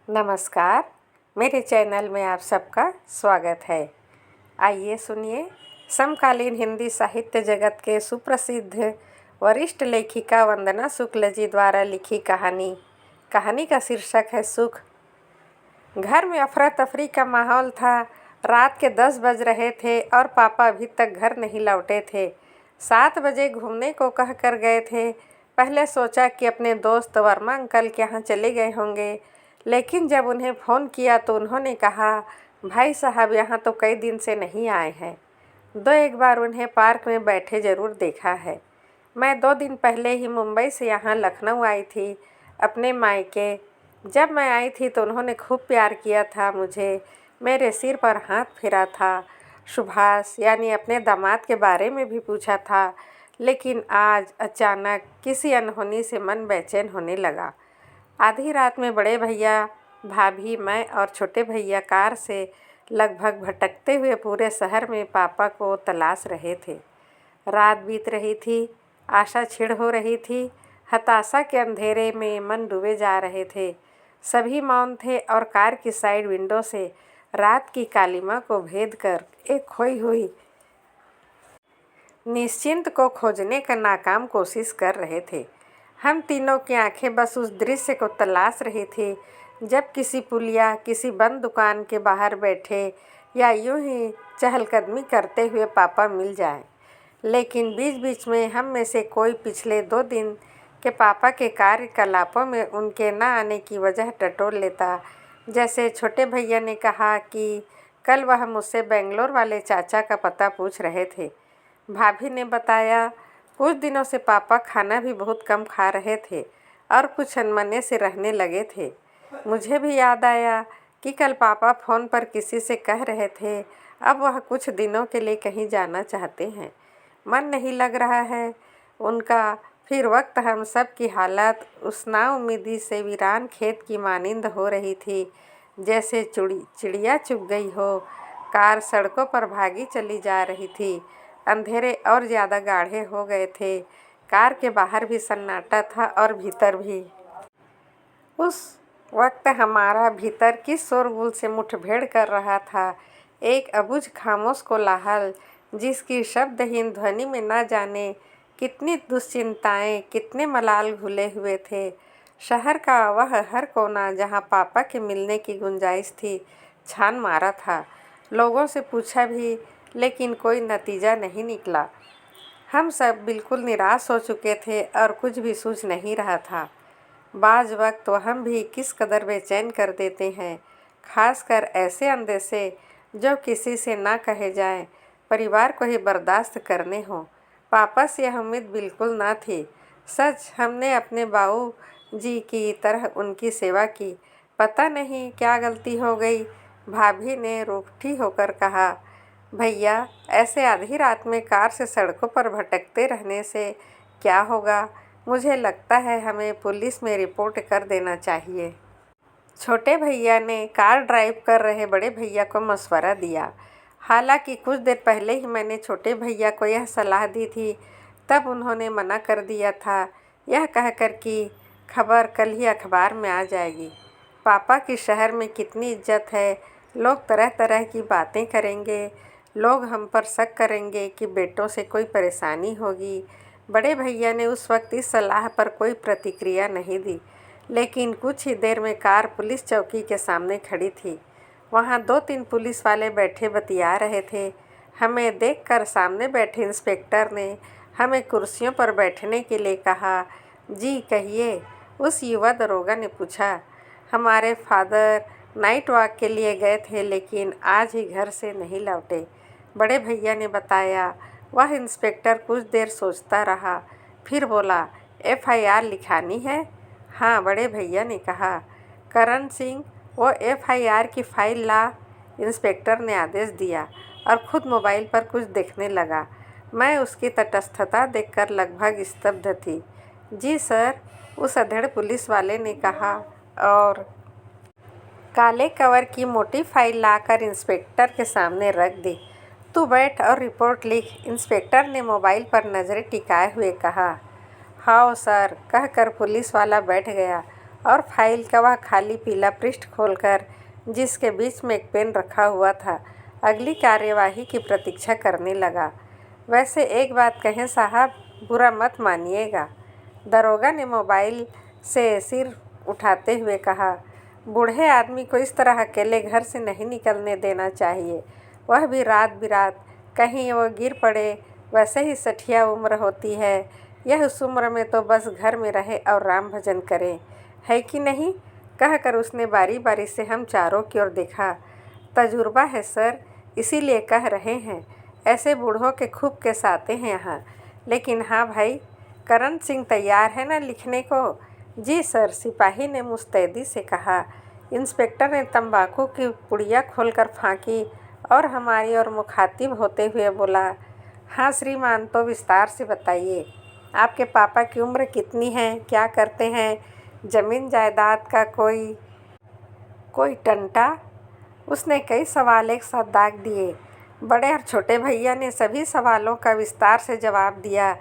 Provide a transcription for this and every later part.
नमस्कार। मेरे चैनल में आप सबका स्वागत है। आइए सुनिए समकालीन हिंदी साहित्य जगत के सुप्रसिद्ध वरिष्ठ लेखिका वंदना शुक्ल जी द्वारा लिखी कहानी का शीर्षक है सुख। घर में अफरा तफरी का माहौल था। रात के 10 बज रहे थे और पापा अभी तक घर नहीं लौटे थे। 7 बजे घूमने को कह कर गए थे। पहले सोचा कि अपने दोस्त वर्मा अंकल के यहाँ चले गए होंगे, लेकिन जब उन्हें फ़ोन किया तो उन्होंने कहा, भाई साहब यहाँ तो कई दिन से नहीं आए हैं। 2-1 बार उन्हें पार्क में बैठे ज़रूर देखा है। मैं 2 दिन पहले ही मुंबई से यहाँ लखनऊ आई थी अपने मायके। जब मैं आई थी तो उन्होंने खूब प्यार किया था मुझे, मेरे सिर पर हाथ फेरा था, सुभाष यानी अपने दामाद के बारे में भी पूछा था। लेकिन आज अचानक किसी अनहोनी से मन बेचैन होने लगा। आधी रात में बड़े भैया, भाभी, मैं और छोटे भैया कार से लगभग भटकते हुए पूरे शहर में पापा को तलाश रहे थे। रात बीत रही थी, आशा क्षीण हो रही थी, हताशा के अंधेरे में मन डूबे जा रहे थे। सभी मौन थे और कार की साइड विंडो से रात की कालिमा को भेद कर एक खोई हुई निश्चिंत को खोजने का नाकाम कोशिश कर रहे थे। हम तीनों की आंखें बस उस दृश्य को तलाश रही थी जब किसी पुलिया, किसी बंद दुकान के बाहर बैठे या यूं ही चहलकदमी करते हुए पापा मिल जाए। लेकिन बीच बीच में हम में से कोई पिछले 2 दिन के पापा के कार्यकलापों में उनके न आने की वजह टटोल लेता। जैसे छोटे भैया ने कहा कि कल वह मुझसे बेंगलोर वाले चाचा का पता पूछ रहे थे। भाभी ने बताया कुछ दिनों से पापा खाना भी बहुत कम खा रहे थे और कुछ अनमने से रहने लगे थे। मुझे भी याद आया कि कल पापा फ़ोन पर किसी से कह रहे थे अब वह कुछ दिनों के लिए कहीं जाना चाहते हैं। मन नहीं लग रहा है उनका। फिर वक्त हम सब की हालत उस नाउम्मीदी से वीरान खेत की मानिंद हो रही थी, जैसे चिड़िया चुग गई हो। कार सड़कों पर भागी चली जा रही थी। अंधेरे और ज़्यादा गाढ़े हो गए थे। कार के बाहर भी सन्नाटा था और भीतर भी। उस वक्त हमारा भीतर किस शोरगुल से मुठभेड़ कर रहा था। एक अबुझ खामोश कोलाहल जिसकी शब्दहीन ध्वनि में न जाने कितनी दुश्चिंताएं, कितने मलाल घुले हुए थे। शहर का वह हर कोना जहां पापा के मिलने की गुंजाइश थी छान मारा था। लोगों से पूछा भी, लेकिन कोई नतीजा नहीं निकला। हम सब बिल्कुल निराश हो चुके थे और कुछ भी सूझ नहीं रहा था। बाज़ वक्त तो हम भी किस कदर बेचैन कर देते हैं, खासकर ऐसे अंदेशे जो किसी से ना कहे जाएं, परिवार को ही बर्दाश्त करने हों। पापा से यह उम्मीद बिल्कुल ना थी। सच, हमने अपने बाऊ जी की तरह उनकी सेवा की। पता नहीं क्या गलती हो गई। भाभी ने रूठी होकर कहा, भैया ऐसे आधी रात में कार से सड़कों पर भटकते रहने से क्या होगा? मुझे लगता है हमें पुलिस में रिपोर्ट कर देना चाहिए। छोटे भैया ने कार ड्राइव कर रहे बड़े भैया को मशवरा दिया। हालांकि कुछ देर पहले ही मैंने छोटे भैया को यह सलाह दी थी, तब उन्होंने मना कर दिया था, यह कहकर कि खबर कल ही अखबार में आ जाएगी। पापा की शहर में कितनी इज्जत है, लोग तरह तरह की बातें करेंगे, लोग हम पर शक करेंगे कि बेटों से कोई परेशानी होगी। बड़े भैया ने उस वक्त इस सलाह पर कोई प्रतिक्रिया नहीं दी, लेकिन कुछ ही देर में कार पुलिस चौकी के सामने खड़ी थी। वहाँ 2-3 पुलिस वाले बैठे बतिया रहे थे। हमें देखकर सामने बैठे इंस्पेक्टर ने हमें कुर्सियों पर बैठने के लिए कहा। जी कहिए, उस युवा दरोगा ने पूछा। हमारे फादर नाइट वॉक के लिए गए थे, लेकिन आज ही घर से नहीं लौटे, बड़े भैया ने बताया। वह इंस्पेक्टर कुछ देर सोचता रहा, फिर बोला, FIR लिखानी है? हाँ, बड़े भैया ने कहा। करण सिंह, वो FIR की फाइल ला, इंस्पेक्टर ने आदेश दिया और खुद मोबाइल पर कुछ देखने लगा। मैं उसकी तटस्थता देखकर लगभग स्तब्ध थी। जी सर, उस अधेड़ पुलिस वाले ने कहा और काले कवर की मोटी फाइल लाकर इंस्पेक्टर के सामने रख दी। तू बैठ और रिपोर्ट लिख, इंस्पेक्टर ने मोबाइल पर नज़रें टिकाए हुए कहा। हाँ सर, कहकर पुलिस वाला बैठ गया और फाइल का वह खाली पीला पृष्ठ खोलकर, जिसके बीच में एक पेन रखा हुआ था, अगली कार्यवाही की प्रतीक्षा करने लगा। वैसे एक बात कहें साहब, बुरा मत मानिएगा, दरोगा ने मोबाइल से सिर उठाते हुए कहा। बूढ़े आदमी को इस तरह अकेले घर से नहीं निकलने देना चाहिए, वह भी रात बिरात। कहीं वो गिर पड़े। वैसे ही सठिया उम्र होती है, यह उस उम्र में तो बस घर में रहे और राम भजन करे, है कि नहीं? कहकर उसने बारी बारी से हम चारों की ओर देखा। तजुर्बा है सर, इसीलिए कह रहे हैं। ऐसे बूढ़ों के खूब केस आते हैं यहाँ। लेकिन हाँ भाई, करण सिंह तैयार है ना लिखने को? जी सर, सिपाही ने मुस्तैदी से कहा। इंस्पेक्टर ने तंबाकू की पुड़िया खोलकर फांकी और हमारी ओर मुखातिब होते हुए बोला, हाँ श्रीमान, तो विस्तार से बताइए। आपके पापा की उम्र कितनी है? क्या करते हैं? जमीन जायदाद का कोई टंटा? उसने कई सवाल एक साथ दाग दिए। बड़े और छोटे भैया ने सभी सवालों का विस्तार से जवाब दिया।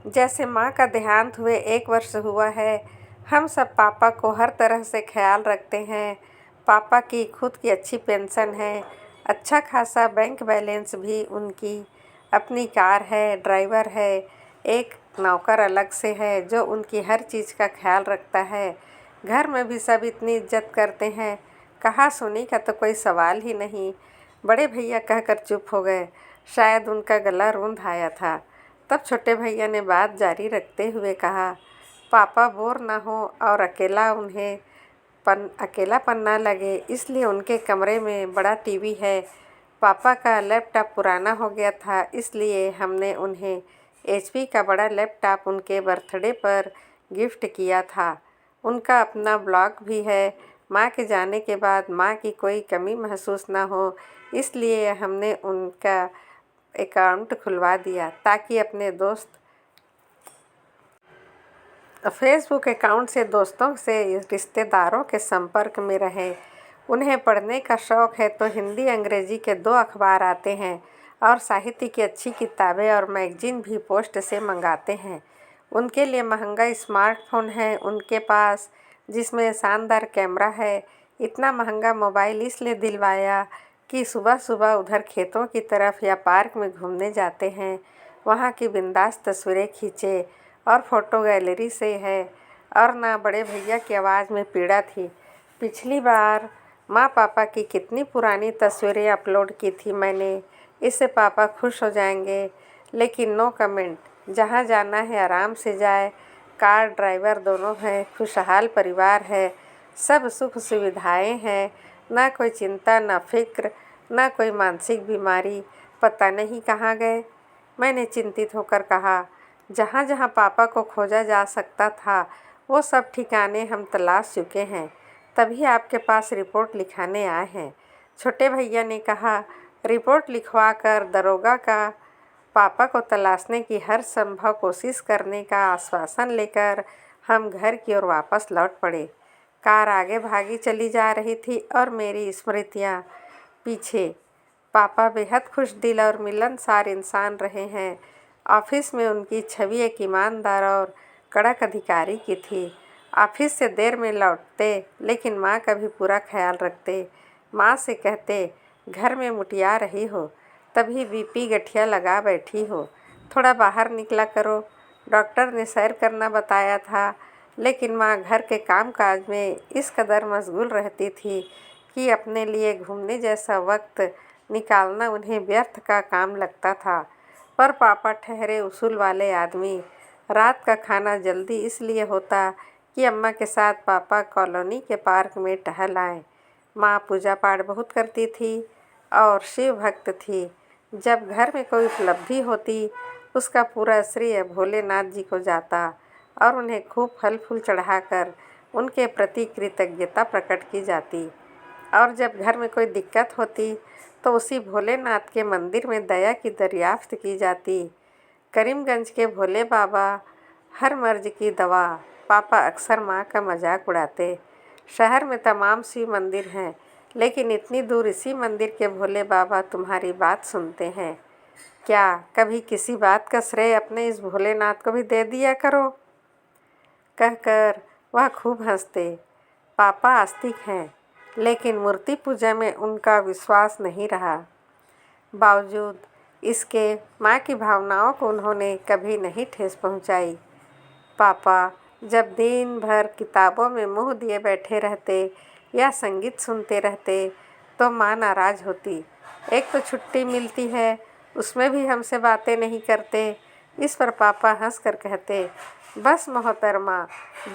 जैसे माँ का देहांत हुए 1 वर्ष हुआ है। हम सब पापा को हर तरह से ख्याल रखते हैं। पापा की खुद की अच्छी पेंशन है, अच्छा खासा बैंक बैलेंस भी उनकी, अपनी कार है, ड्राइवर है, एक नौकर अलग से है जो उनकी हर चीज़ का ख्याल रखता है। घर में भी सब इतनी इज्जत करते हैं, कहा सुनी का तो कोई सवाल ही नहीं। बड़े भैया कहकर चुप हो गए, शायद उनका गला रूंध आया था। तब छोटे भैया ने बात जारी रखते हुए कहा, पापा बोर ना हो और अकेलापन ना लगे, इसलिए उनके कमरे में बड़ा टीवी है। पापा का लैपटॉप पुराना हो गया था, इसलिए हमने उन्हें HP का बड़ा लैपटॉप उनके बर्थडे पर गिफ्ट किया था। उनका अपना ब्लॉग भी है। माँ के जाने के बाद माँ की कोई कमी महसूस ना हो, इसलिए हमने उनका अकाउंट खुलवा दिया ताकि अपने फेसबुक अकाउंट से दोस्तों से रिश्तेदारों के संपर्क में रहें। उन्हें पढ़ने का शौक़ है तो हिंदी अंग्रेजी के 2 अखबार आते हैं और साहित्य की अच्छी किताबें और मैगजीन भी पोस्ट से मंगाते हैं। उनके लिए महंगा स्मार्टफोन है उनके पास, जिसमें शानदार कैमरा है। इतना महंगा मोबाइल इसलिए दिलवाया कि सुबह सुबह उधर खेतों की तरफ या पार्क में घूमने जाते हैं, वहाँ की बिंदास तस्वीरें खींचे और फ़ोटो गैलरी से है। और ना बड़े भैया की आवाज़ में पीड़ा थी। पिछली बार माँ पापा की कितनी पुरानी तस्वीरें अपलोड की थी मैंने, इससे पापा खुश हो जाएंगे। लेकिन नो कमेंट। जहाँ जाना है आराम से जाए, कार ड्राइवर दोनों हैं, खुशहाल परिवार है, सब सुख सुविधाएं हैं, ना कोई चिंता ना फिक्र, ना कोई मानसिक बीमारी। पता नहीं कहाँ गए? मैंने चिंतित होकर कहा। जहाँ जहाँ पापा को खोजा जा सकता था वो सब ठिकाने हम तलाश चुके हैं, तभी आपके पास रिपोर्ट लिखाने आए हैं। छोटे भैया ने कहा। रिपोर्ट लिखवा कर दरोगा का पापा को तलाशने की हर संभव कोशिश करने का आश्वासन लेकर हम घर की ओर वापस लौट पड़े। कार आगे भागी चली जा रही थी और मेरी स्मृतियाँ पीछे। पापा बेहद खुश दिल और मिलनसार इंसान रहे हैं। ऑफिस में उनकी छवि एक ईमानदार और कड़क अधिकारी की थी। ऑफिस से देर में लौटते, लेकिन माँ का भी पूरा ख्याल रखते। माँ से कहते, घर में मुटिया रही हो, तभी BP गठिया लगा बैठी हो, थोड़ा बाहर निकला करो। डॉक्टर ने सैर करना बताया था, लेकिन माँ घर के कामकाज में इस कदर मशगूल रहती थी कि अपने लिए घूमने जैसा वक्त निकालना उन्हें व्यर्थ का काम लगता था। पर पापा ठहरे उसूल वाले आदमी। रात का खाना जल्दी इसलिए होता कि अम्मा के साथ पापा कॉलोनी के पार्क में टहल आएं। माँ पूजा पाठ बहुत करती थी और शिव भक्त थी। जब घर में कोई उपलब्धि होती, उसका पूरा श्रेय भोलेनाथ जी को जाता और उन्हें खूब फल फूल चढ़ाकर उनके प्रति कृतज्ञता प्रकट की जाती। और जब घर में कोई दिक्कत होती तो उसी भोलेनाथ के मंदिर में दया की दरियाफ्त की जाती। करीमगंज के भोले बाबा हर मर्ज की दवा। पापा अक्सर माँ का मजाक उड़ाते। शहर में तमाम शिव मंदिर हैं, लेकिन इतनी दूर इसी मंदिर के भोले बाबा तुम्हारी बात सुनते हैं। क्या कभी किसी बात का श्रेय अपने इस भोलेनाथ को भी दे दिया करो? कहकर वह खूब हंसते। पापा आस्तिक हैं, लेकिन मूर्ति पूजा में उनका विश्वास नहीं रहा। बावजूद इसके माँ की भावनाओं को उन्होंने कभी नहीं ठेस पहुँचाई। पापा जब दिन भर किताबों में मुँह दिए बैठे रहते या संगीत सुनते रहते तो माँ नाराज़ होती। एक तो छुट्टी मिलती है, उसमें भी हमसे बातें नहीं करते। इस पर पापा हंस कर कहते, बस मोहतरमा,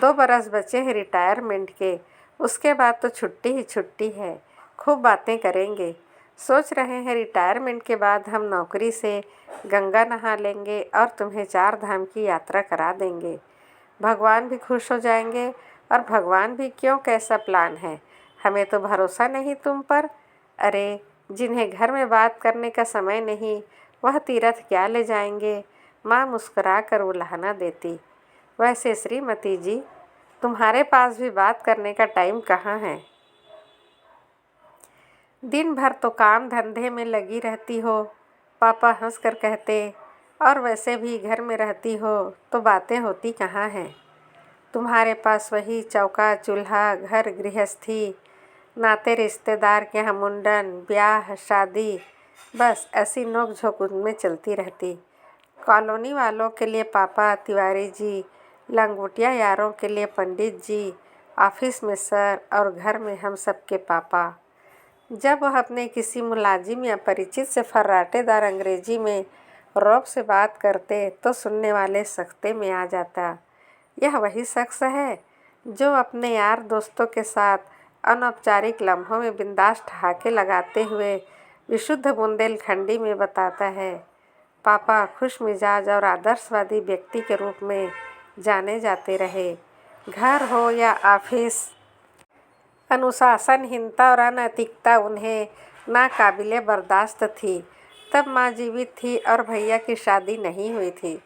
2 बरस बचे हैं रिटायरमेंट के, उसके बाद तो छुट्टी ही छुट्टी है, खूब बातें करेंगे। सोच रहे हैं रिटायरमेंट के बाद हम नौकरी से गंगा नहा लेंगे और तुम्हें 4 धाम की यात्रा करा देंगे। भगवान भी खुश हो जाएंगे। और भगवान भी क्यों, कैसा प्लान है? हमें तो भरोसा नहीं तुम पर। अरे, जिन्हें घर में बात करने का समय नहीं, वह तीर्थ क्या ले जाएंगे? माँ मुस्कुरा कर उलाहना देती। वैसे श्रीमती जी, तुम्हारे पास भी बात करने का टाइम कहाँ है? दिन भर तो काम धंधे में लगी रहती हो, पापा हंसकर कहते। और वैसे भी घर में रहती हो तो बातें होती कहाँ हैं? तुम्हारे पास वही चौका चूल्हा, घर गृहस्थी, नाते रिश्तेदार के यहाँ मुंडन, ब्याह, शादी, बस ऐसी नोक झोंक उनमें चलती रहती। कॉलोनी वालों के लिए पापा तिवारी जी, लंगोटिया यारों के लिए पंडित जी, ऑफिस में सर और घर में हम सबके पापा। जब वह अपने किसी मुलाजिम या परिचित से फर्राटेदार अंग्रेजी में रौब से बात करते तो सुनने वाले सख्ते में आ जाता। यह वही शख्स है जो अपने यार दोस्तों के साथ अनौपचारिक लम्हों में बिंदास ठहाके लगाते हुए विशुद्ध बुंदेलखंडी में बताता है। पापा खुश मिजाज और आदर्शवादी व्यक्ति के रूप में जाने जाते रहे। घर हो या ऑफिस, अनुशासनहीनता और अनैतिकता उन्हें नाकाबिले बर्दाश्त थी। तब माँ जीवित थी और भैया की शादी नहीं हुई थी।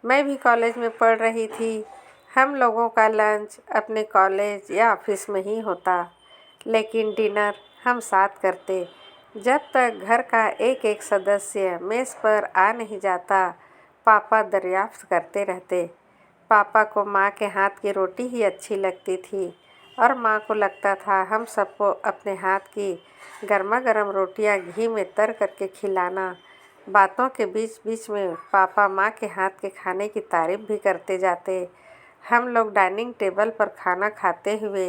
मैं भी कॉलेज में पढ़ रही थी। हम लोगों का लंच अपने कॉलेज या ऑफिस में ही होता, लेकिन डिनर हम साथ करते। जब तक घर का एक एक सदस्य मेज़ पर आ नहीं जाता, पापा दरियाफ्त करते रहते। पापा को माँ के हाथ की रोटी ही अच्छी लगती थी और माँ को लगता था हम सबको अपने हाथ की गर्मा गर्म रोटियाँ घी में तर करके खिलाना। बातों के बीच बीच में पापा माँ के हाथ के खाने की तारीफ भी करते जाते। हम लोग डाइनिंग टेबल पर खाना खाते हुए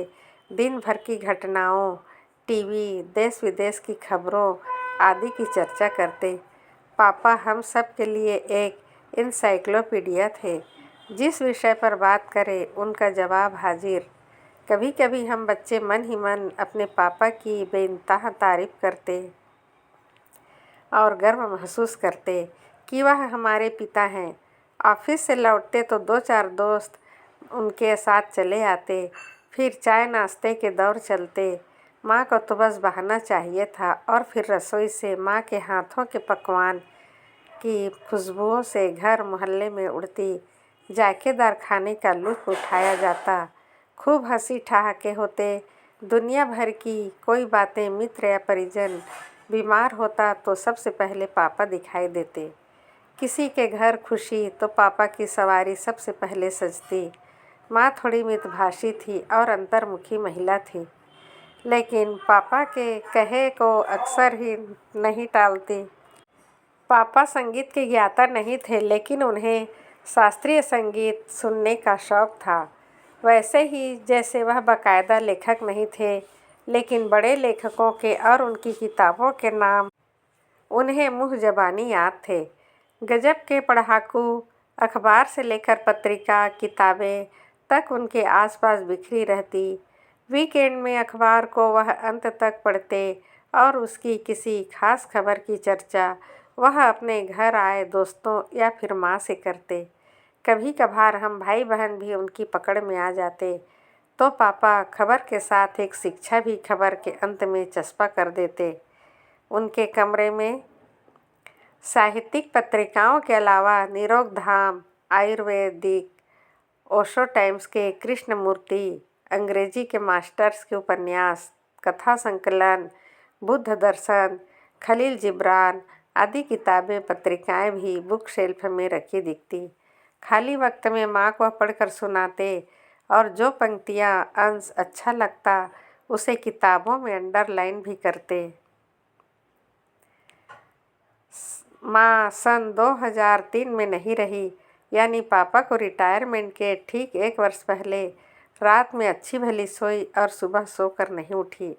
दिन भर की घटनाओं, टीवी, देश विदेश की खबरों आदि की चर्चा करते। पापा हम सब के लिए एक इंसाइक्लोपीडिया थे। जिस विषय पर बात करें उनका जवाब हाजिर। कभी कभी हम बच्चे मन ही मन अपने पापा की बेइंतहा तारीफ करते और गर्व महसूस करते कि वह हमारे पिता हैं। ऑफिस से लौटते तो 2-4 दोस्त उनके साथ चले आते। फिर चाय नाश्ते के दौर चलते। माँ को तो बस बहाना चाहिए था और फिर रसोई से माँ के हाथों के पकवान की खुशबुओं से घर मोहल्ले में उड़ती जायकेदार खाने का लुत्फ़ उठाया जाता। खूब हंसी ठहाके होते। दुनिया भर की कोई बातें, मित्र या परिजन बीमार होता तो सबसे पहले पापा दिखाई देते। किसी के घर खुशी तो पापा की सवारी सबसे पहले सजती। माँ थोड़ी मितभाषी थी और अंतर्मुखी महिला थी, लेकिन पापा के कहे को अक्सर ही नहीं टालती। पापा संगीत के ज्ञाता नहीं थे, लेकिन उन्हें शास्त्रीय संगीत सुनने का शौक़ था। वैसे ही जैसे वह बाकायदा लेखक नहीं थे, लेकिन बड़े लेखकों के और उनकी किताबों के नाम उन्हें मुँह ज़बानी याद थे। गजब के पढ़ाकू, अखबार से लेकर पत्रिका, किताबें तक उनके आसपास बिखरी रहती। वीकेंड में अखबार को वह अंत तक पढ़ते और उसकी किसी खास खबर की चर्चा वह अपने घर आए दोस्तों या फिर माँ से करते। कभी कभार हम भाई बहन भी उनकी पकड़ में आ जाते तो पापा खबर के साथ एक शिक्षा भी खबर के अंत में चस्पा कर देते। उनके कमरे में साहित्यिक पत्रिकाओं के अलावा निरोग धाम, आयुर्वेदिक, ओशो टाइम्स के कृष्णमूर्ति, अंग्रेजी के मास्टर्स के उपन्यास, कथा संकलन, बुद्ध दर्शन, खलील जिब्रान आदि किताबें, पत्रिकाएं भी बुक शेल्फ में रखी दिखती। खाली वक्त में माँ को पढ़कर सुनाते और जो पंक्तियाँ अंश अच्छा लगता उसे किताबों में अंडरलाइन भी करते। माँ सन 2003 में नहीं रही, यानी पापा को रिटायरमेंट के ठीक 1 वर्ष पहले रात में अच्छी भली सोई और सुबह सोकर नहीं उठी।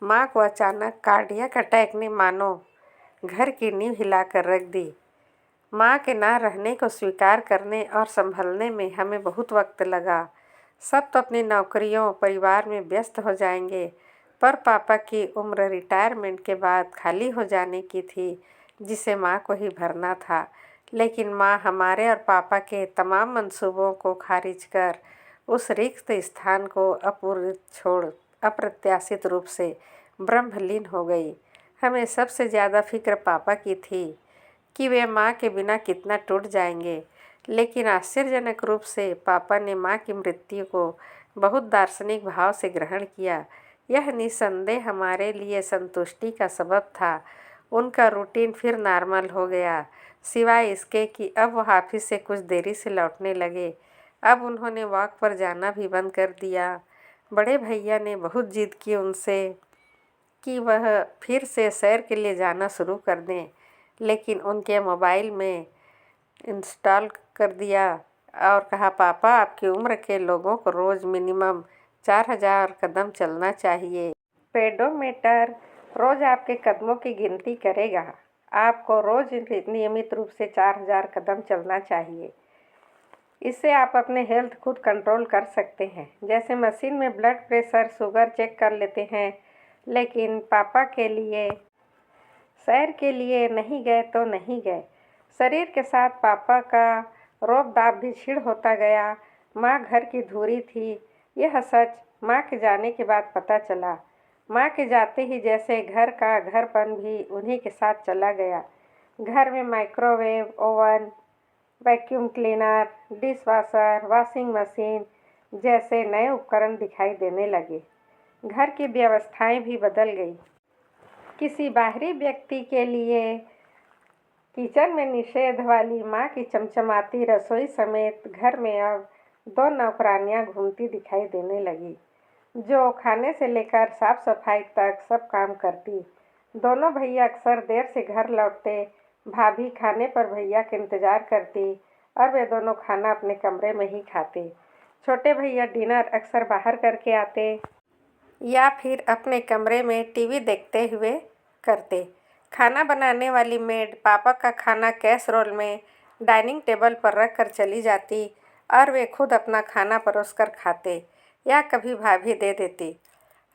माँ को अचानक कार्डियक अटैक ने मानो घर की नींव हिलाकर रख दी। माँ के ना रहने को स्वीकार करने और संभलने में हमें बहुत वक्त लगा। सब तो अपनी नौकरियों परिवार में व्यस्त हो जाएंगे, पर पापा की उम्र रिटायरमेंट के बाद खाली हो जाने की थी, जिसे माँ को ही भरना था। लेकिन माँ हमारे और पापा के तमाम मंसूबों को खारिज कर उस रिक्त स्थान को अपूर्णित छोड़ अप्रत्याशित रूप से ब्रह्मलीन हो गई। हमें सबसे ज़्यादा फिक्र पापा की थी कि वे माँ के बिना कितना टूट जाएंगे, लेकिन आश्चर्यजनक रूप से पापा ने माँ की मृत्यु को बहुत दार्शनिक भाव से ग्रहण किया। यह निस्संदेह हमारे लिए संतुष्टि का सबब था। उनका रूटीन फिर नॉर्मल हो गया, सिवाय इसके कि अब वह ऑफिस से कुछ देरी से लौटने लगे। अब उन्होंने वॉक पर जाना भी बंद कर दिया। बड़े भैया ने बहुत जिद की उनसे कि वह फिर से सैर के लिए जाना शुरू कर दें, लेकिन उनके मोबाइल में इंस्टॉल कर दिया और कहा, पापा आपकी उम्र के लोगों को रोज़ मिनिमम 4000 कदम चलना चाहिए। पेडोमीटर रोज़ आपके कदमों की गिनती करेगा। आपको रोज़ नियमित रूप से 4000 कदम चलना चाहिए। इससे आप अपने हेल्थ खुद कंट्रोल कर सकते हैं। जैसे मशीन में ब्लड प्रेशर शुगर चेक कर लेते हैं, लेकिन पापा के लिए सैर के लिए नहीं गए तो नहीं गए। शरीर के साथ पापा का रोब दाब भी क्षीण होता गया। माँ घर की धुरी थी, यह सच माँ के जाने के बाद पता चला। माँ के जाते ही जैसे घर का घरपन भी उन्हीं के साथ चला गया। घर में microwave, oven, vacuum cleaner, dishwasher, washing machine जैसे नए उपकरण दिखाई देने लगे। घर की व्यवस्थाएं भी बदल गई। किसी बाहरी व्यक्ति के लिए किचन में निषेध वाली माँ की चमचमाती रसोई समेत घर में अब 2 नौकरानियाँ घूमती दिखाई देने लगी, जो खाने से लेकर साफ सफाई तक सब काम करती। दोनों भैया अक्सर देर से घर लौटते। भाभी खाने पर भैया का इंतज़ार करती और वे दोनों खाना अपने कमरे में ही खाते। छोटे भैया डिनर अक्सर बाहर करके आते या फिर अपने कमरे में टीवी देखते हुए करते। खाना बनाने वाली मेड पापा का खाना कैसरोल में डाइनिंग टेबल पर रख कर चली जाती और वे खुद अपना खाना परोसकर खाते या कभी भाभी दे देती।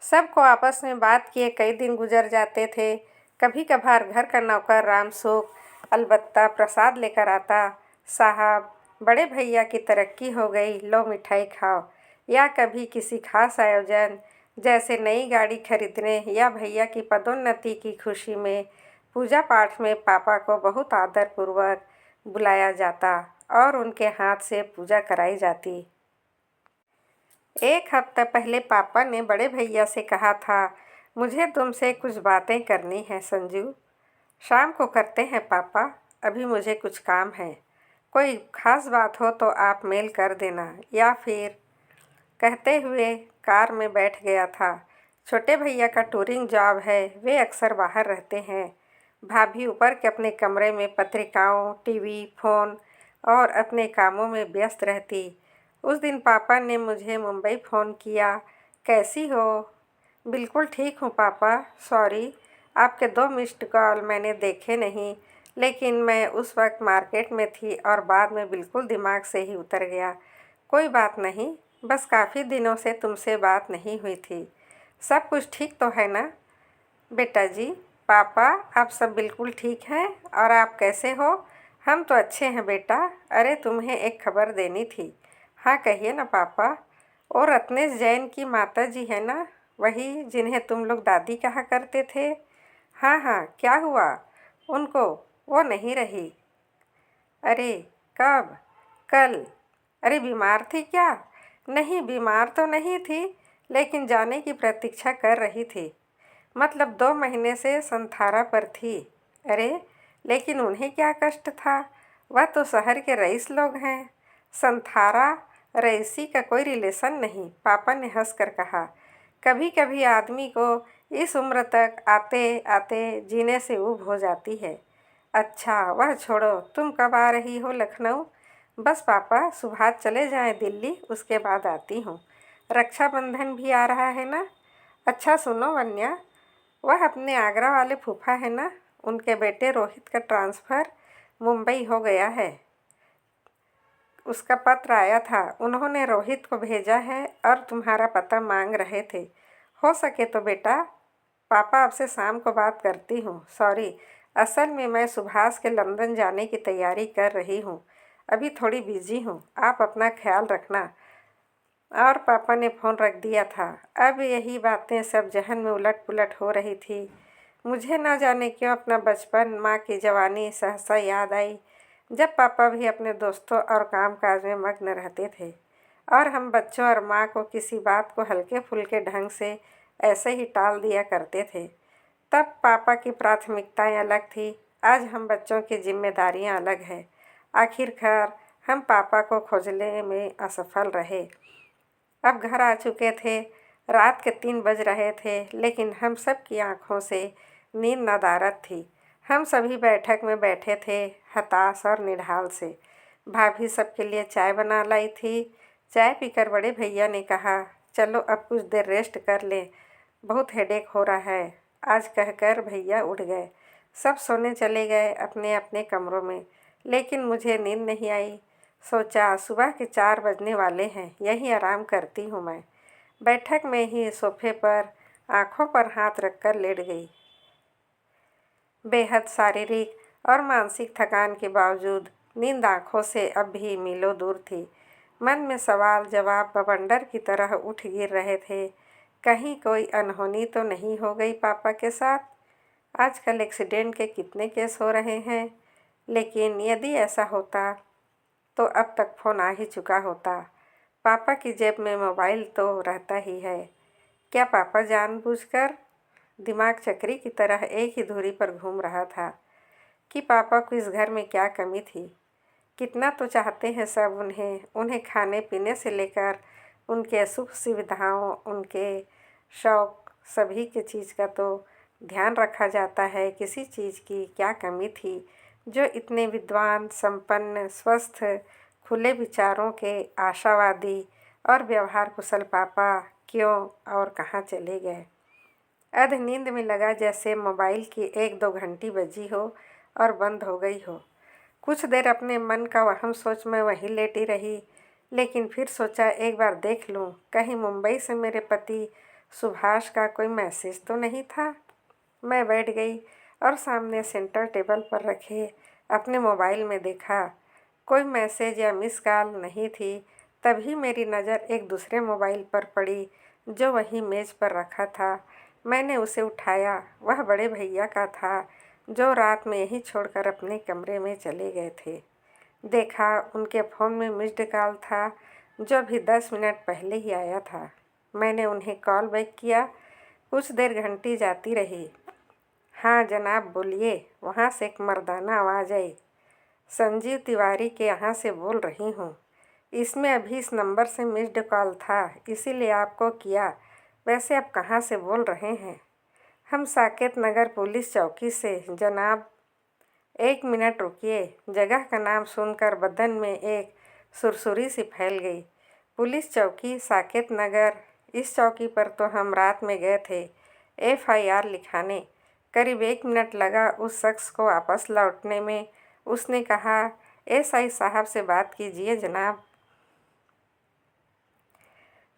सबको आपस में बात किए कई दिन गुजर जाते थे। कभी कभार घर का नौकर रामसुख अलबत्ता प्रसाद लेकर आता, साहब बड़े भैया की तरक्की हो गई, लो मिठाई खाओ। या कभी किसी खास आयोजन जैसे नई गाड़ी खरीदने या भैया की पदोन्नति की खुशी में पूजा पाठ में पापा को बहुत आदरपूर्वक बुलाया जाता और उनके हाथ से पूजा कराई जाती। 1 हफ्ता पहले पापा ने बड़े भैया से कहा था, मुझे तुमसे कुछ बातें करनी है संजू। शाम को करते हैं पापा, अभी मुझे कुछ काम है। कोई खास बात हो तो आप मेल कर देना। या फिर कहते हुए कार में बैठ गया था। छोटे भैया का टूरिंग जॉब है, वे अक्सर बाहर रहते हैं। भाभी ऊपर के अपने कमरे में पत्रिकाओं, टीवी, फ़ोन और अपने कामों में व्यस्त रहती। उस दिन पापा ने मुझे मुंबई फ़ोन किया, कैसी हो? बिल्कुल ठीक हूँ पापा, सॉरी आपके 2 मिस्ड कॉल मैंने देखे नहीं, लेकिन मैं उस वक्त मार्केट में थी और बाद में बिल्कुल दिमाग से ही उतर गया। कोई बात नहीं, बस काफ़ी दिनों से तुमसे बात नहीं हुई थी। सब कुछ ठीक तो है ना बेटा जी? पापा आप सब बिल्कुल ठीक हैं, और आप कैसे हो? हम तो अच्छे हैं बेटा। अरे तुम्हें एक खबर देनी थी। हाँ कहिए ना पापा। और रत्नेश जैन की माता जी है ना, वही जिन्हें तुम लोग दादी कहा करते थे? हाँ हाँ, क्या हुआ उनको? वो नहीं रही। अरे कब? कल। अरे बीमार थी क्या? नहीं बीमार तो नहीं थी, लेकिन जाने की प्रतीक्षा कर रही थी। मतलब 2 महीने से संथारा पर थी। अरे लेकिन उन्हें क्या कष्ट था? वह तो शहर के रईस लोग हैं। संथारा रईसी का कोई रिलेशन नहीं, पापा ने हंसकर कहा। कभी कभी आदमी को इस उम्र तक आते आते जीने से ऊब हो जाती है। अच्छा वह छोड़ो, तुम कब आ रही हो लखनऊ? बस पापा, सुबह चले जाएं दिल्ली, उसके बाद आती हूँ। रक्षाबंधन भी आ रहा है ना। अच्छा सुनो वन्या, वह अपने आगरा वाले फूफा है ना, उनके बेटे रोहित का ट्रांसफ़र मुंबई हो गया है। उसका पत्र आया था, उन्होंने रोहित को भेजा है और तुम्हारा पता मांग रहे थे। हो सके तो बेटा, पापा आपसे शाम को बात करती हूँ। सॉरी, असल में मैं सुभाष के लंदन जाने की तैयारी कर रही हूँ, अभी थोड़ी बिजी हूँ। आप अपना ख्याल रखना। और पापा ने फ़ोन रख दिया था। अब यही बातें सब जहन में उलट पुलट हो रही थी। मुझे न जाने क्यों अपना बचपन, माँ की जवानी सहसा याद आई, जब पापा भी अपने दोस्तों और कामकाज में मग्न रहते थे और हम बच्चों और माँ को किसी बात को हल्के फुल्के ढंग से ऐसे ही टाल दिया करते थे। तब पापा की प्राथमिकताएं अलग थी, आज हम बच्चों की जिम्मेदारियां अलग हैं। आखिरकार हम पापा को खोजने में असफल रहे। अब घर आ चुके थे, रात के 3 बज रहे थे, लेकिन हम सब की आँखों से नींद नदारद थी। हम सभी बैठक में बैठे थे, हताश और निढाल से। भाभी सबके लिए चाय बना लाई थी। चाय पीकर बड़े भैया ने कहा, चलो अब कुछ देर रेस्ट कर लें, बहुत हेडेक हो रहा है आज, कहकर भैया उठ गए। सब सोने चले गए अपने अपने कमरों में, लेकिन मुझे नींद नहीं आई। सोचा सुबह के 4 बजने वाले हैं, यहीं आराम करती हूँ मैं। बैठक में ही सोफे पर आँखों पर हाथ रखकर लेट गई। बेहद शारीरिक और मानसिक थकान के बावजूद नींद आँखों से अब भी मीलों दूर थी। मन में सवाल जवाब बवंडर की तरह उठ गिर रहे थे। कहीं कोई अनहोनी तो नहीं हो गई पापा के साथ? आजकल एक्सीडेंट के कितने केस हो रहे हैं, लेकिन यदि ऐसा होता तो अब तक फ़ोन आ ही चुका होता। पापा की जेब में मोबाइल तो रहता ही है। क्या पापा जानबूझकर दिमाग चक्री की तरह एक ही धुरी पर घूम रहा था कि पापा को इस घर में क्या कमी थी? कितना तो चाहते हैं सब उन्हें खाने पीने से लेकर उनके सुख सुविधाओं, उनके शौक, सभी की चीज़ का तो ध्यान रखा जाता है। किसी चीज़ की क्या कमी थी जो इतने विद्वान, संपन्न, स्वस्थ, खुले विचारों के आशावादी और व्यवहार कुशल पापा क्यों और कहाँ चले गए? अध नींद में लगा जैसे मोबाइल की 1-2 घंटी बजी हो और बंद हो गई हो। कुछ देर अपने मन का वहम सोच में वहीं लेटी रही, लेकिन फिर सोचा एक बार देख लूं, कहीं मुंबई से मेरे पति सुभाष का कोई मैसेज तो नहीं था। मैं बैठ गई और सामने सेंटर टेबल पर रखे अपने मोबाइल में देखा। कोई मैसेज या मिस कॉल नहीं थी। तभी मेरी नज़र एक दूसरे मोबाइल पर पड़ी जो वहीं मेज़ पर रखा था। मैंने उसे उठाया। वह बड़े भैया का था जो रात में यहीं छोड़कर अपने कमरे में चले गए थे। देखा उनके फ़ोन में मिस्ड कॉल था जो अभी 10 मिनट पहले ही आया था। मैंने उन्हें कॉल बैक किया। कुछ देर घंटी जाती रही। हाँ जनाब बोलिए, वहाँ से एक मर्दाना आवाज़ आई। संजीव तिवारी के यहाँ से बोल रही हूँ। इसमें अभी इस नंबर से मिस्ड कॉल था, इसीलिए आपको किया। वैसे आप कहाँ से बोल रहे हैं? हम साकेत नगर पुलिस चौकी से जनाब। 1 मिनट रुकिए। जगह का नाम सुनकर बदन में एक सुरसुरी सी फैल गई। पुलिस चौकी साकेत नगर, इस चौकी पर तो हम रात में गए थे FIR लिखाने। करीब 1 मिनट लगा उस शख्स को वापस लौटने में। उसने कहा, SI साहब से बात कीजिए जनाब।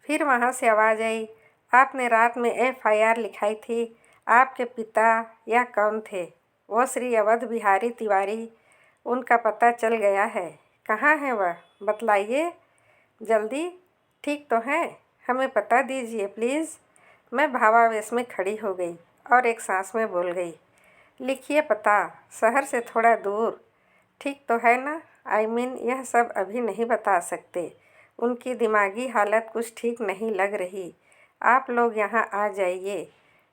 फिर वहाँ से आवाज़ आई, आपने रात में FIR लिखाई थी, आपके पिता या कौन थे? वो श्री अवध बिहारी तिवारी। उनका पता चल गया है। कहाँ है वह? बतलाइए जल्दी। ठीक तो है, हमें पता दीजिए प्लीज़। मैं भावावेश में खड़ी हो गई और एक सांस में बोल गई, लिखिए पता, शहर से थोड़ा दूर। ठीक तो है ना? यह सब अभी नहीं बता सकते। उनकी दिमागी हालत कुछ ठीक नहीं लग रही। आप लोग यहाँ आ जाइए।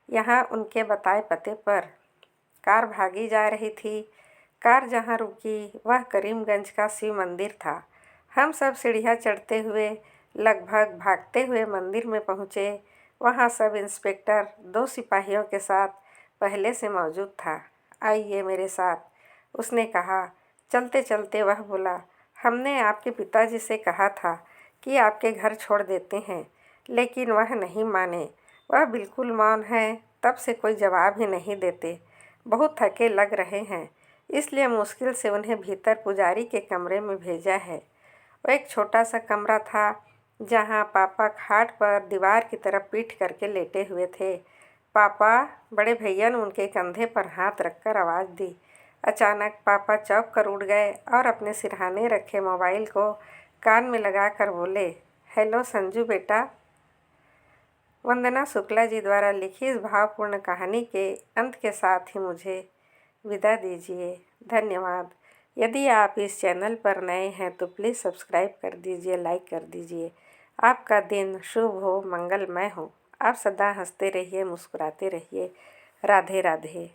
यहाँ उनके बताए पते पर। कार भागी जा रही थी। कार जहाँ रुकी वह करीमगंज का शिव मंदिर था। हम सब सीढ़ियाँ चढ़ते हुए लगभग भागते हुए मंदिर में पहुँचे। वहाँ सब इंस्पेक्टर 2 सिपाहियों के साथ पहले से मौजूद था। आइए मेरे साथ, उसने कहा। चलते चलते वह बोला, हमने आपके पिताजी से कहा था कि आपके घर छोड़ देते हैं, लेकिन वह नहीं माने। वह बिल्कुल मौन है, तब से कोई जवाब ही नहीं देते। बहुत थके लग रहे हैं, इसलिए मुश्किल से उन्हें भीतर पुजारी के कमरे में भेजा है। वो एक छोटा सा कमरा था जहाँ पापा खाट पर दीवार की तरफ पीठ करके लेटे हुए थे। पापा, बड़े भैया ने उनके कंधे पर हाथ रखकर आवाज़ दी। अचानक पापा चौंक कर उठ गए और अपने सिरहाने रखे मोबाइल को कान में लगाकर बोले, हेलो संजू बेटा। वंदना शुक्ला जी द्वारा लिखी इस भावपूर्ण कहानी के अंत के साथ ही मुझे विदा दीजिए। धन्यवाद। यदि आप इस चैनल पर नए हैं तो प्लीज़ सब्सक्राइब कर दीजिए, लाइक कर दीजिए। आपका दिन शुभ हो, मंगलमय हो। आप सदा हंसते रहिए, मुस्कुराते रहिए। राधे राधे।